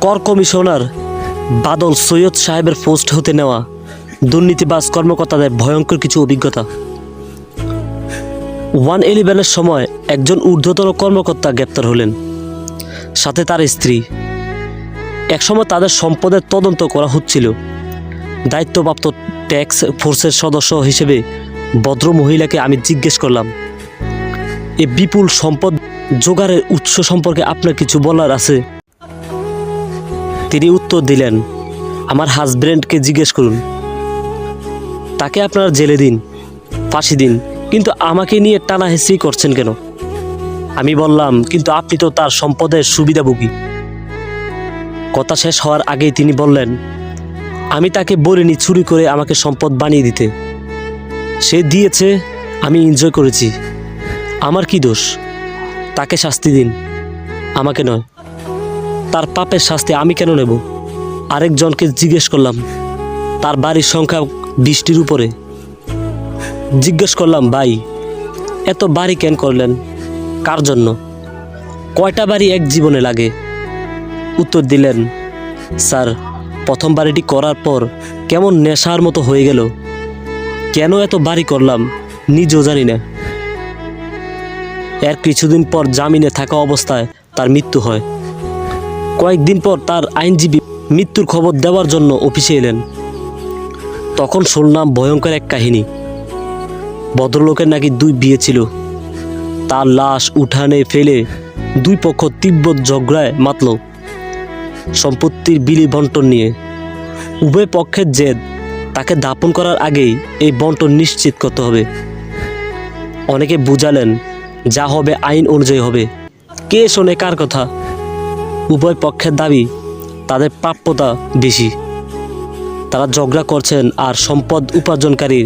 কর কমিশনার বাদল সৈয়দ সাহেবের পোস্ট হতে নেওয়া দুর্নীতিবাজ কর্মকর্তাদের ভয়ঙ্কর কিছু অভিজ্ঞতা। 111-এর সময় একজন ঊর্ধ্বতন কর্মকর্তা গ্রেপ্তার হলেন, সাথে তার স্ত্রী। একসময় তাদের সম্পদের তদন্ত করা হচ্ছিল। দায়িত্বপ্রাপ্ত ট্যাক্স ফোর্সের সদস্য হিসেবে ভদ্র মহিলাকে আমি জিজ্ঞেস করলাম, এই বিপুল সম্পদ জোগাড়ের উৎস সম্পর্কে আপনার কিছু বলার আছে? তিনি উত্তর দিলেন, আমার হাজব্যান্ডকে জিজ্ঞেস করুন, তাকে আপনারা জেলে দিন, ফাঁসি দিন, কিন্তু আমাকে নিয়ে টানাহেঁচড়ি করছেন কেন? আমি বললাম, কিন্তু আপনি তো তার সম্পদের সুবিধাভোগী। কথা শেষ হওয়ার আগেই তিনি বললেন, আমি তাকে বলিনি চুরি করে আমাকে সম্পদ বানিয়ে দিতে। সে দিয়েছে, আমি এনজয় করেছি। আমার কি দোষ? তাকে শাস্তি দিন, আমাকে নয়। তার পাপের শাস্তি আমি কেন নেব? আরেকজনকে জিজ্ঞেস করলাম, তার বাড়ির সংখ্যা 20টির উপরে। জিজ্ঞেস করলাম, ভাই এত বাড়ি কেন করলেন? কার জন্য? কয়টা বাড়ি এক জীবনে লাগে? উত্তর দিলেন, স্যার প্রথম বাড়িটি করার পর কেমন নেশার মতো হয়ে গেল। কেন এত বাড়ি করলাম নিজেও জানি না। এর কিছুদিন পর জামিনে থাকা অবস্থায় তার মৃত্যু হয়। কয়েকদিন পর তার আইনজীবী মৃত্যুর খবর দেওয়ার জন্য অফিসে এলেন। তখন শুনলাম ভয়ঙ্কর এক কাহিনী। ভদ্রলোকের নাকি 2 বিয়ে ছিল। তার লাশ উঠানে ফেলে 2 পক্ষ তীব্র ঝগড়ায় মাতল সম্পত্তির বিলি বন্টন নিয়ে। উভয় পক্ষের জেদ, তাকে দাপন করার আগেই এই বন্টন নিশ্চিত করতে হবে। অনেকে বুঝালেন, যা হবে আইন অনুযায়ী হবে। কে শোনে কার কথা? উভয় পক্ষের দাবি তাদের প্রাপ্যতা বেশি। তারা ঝগড়া করছেন আর সম্পদ উপার্জনকারীর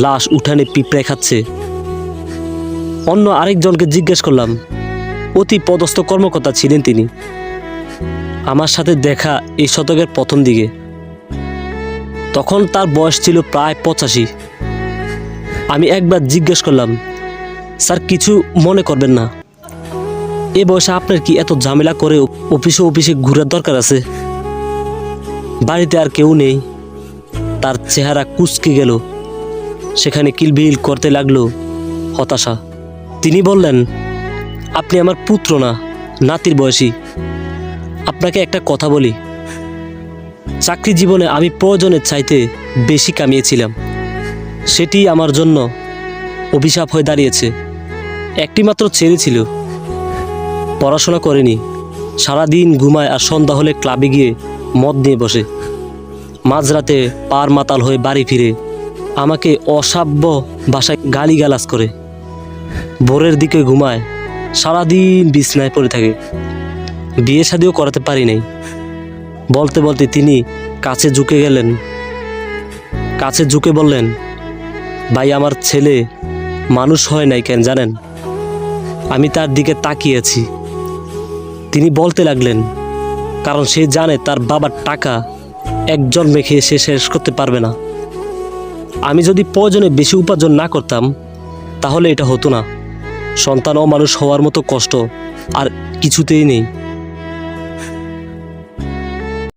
লাশ উঠানে পিঁপড়ে খাচ্ছে। অন্য আরেকজনকে জিজ্ঞেস করলাম, অতি পদস্থ কর্মকর্তা ছিলেন তিনি। আমার সাথে দেখা এই শতকের প্রথম দিকে। তখন তার বয়স ছিল প্রায় 85। আমি একবার জিজ্ঞেস করলাম, স্যার কিছু মনে করবেন না, এ বয়সে আপনার কি এত ঝামেলা করে অফিসে ঘুরার দরকার আছে? বাড়িতে আর কেউ নেই। তার চেহারা কুঁচকে গেল, সেখানে কিলবিল করতে লাগলো হতাশা। তিনি বললেন, আপনি আমার পুত্র না, নাতির বয়সী। আপনাকে একটা কথা বলি, চাকরি জীবনে আমি প্রয়োজনের চাইতে বেশি কামিয়েছিলাম। সেটি আমার জন্য অভিশাপ হয়ে দাঁড়িয়েছে। একটি মাত্র ছেলে ছিল, পড়াশোনা করেনি, সারাদিন ঘুমায় আর সন্ধ্যা হলে ক্লাবে গিয়ে মদ নিয়ে বসে। মাঝরাতে পার মাতাল হয়ে বাড়ি ফিরে আমাকে অসাব্য ভাষায় গালিগালাজ করে। ভোরের দিকে ঘুমায়, সারাদিন বিছনায় পড়ে থাকে। বিয়ে শাদিও করাতে পারি নাই। বলতে বলতে তিনি কাছে ঝুঁকে বললেন, ভাই আমার ছেলে মানুষ হয় নাই কেন জানেন? আমি তার দিকে তাকিয়েছি। তিনি বলতে লাগলেন, কারণ সে জানে তার বাবার টাকা একজন মেখে সে শেষ করতে পারবে না। আমি যদি প্রয়োজনে বেশি উপার্জন না করতাম তাহলে এটা হতো না। সন্তান ও মানুষ হওয়ার মতো কষ্ট আর কিছুতেই নেই।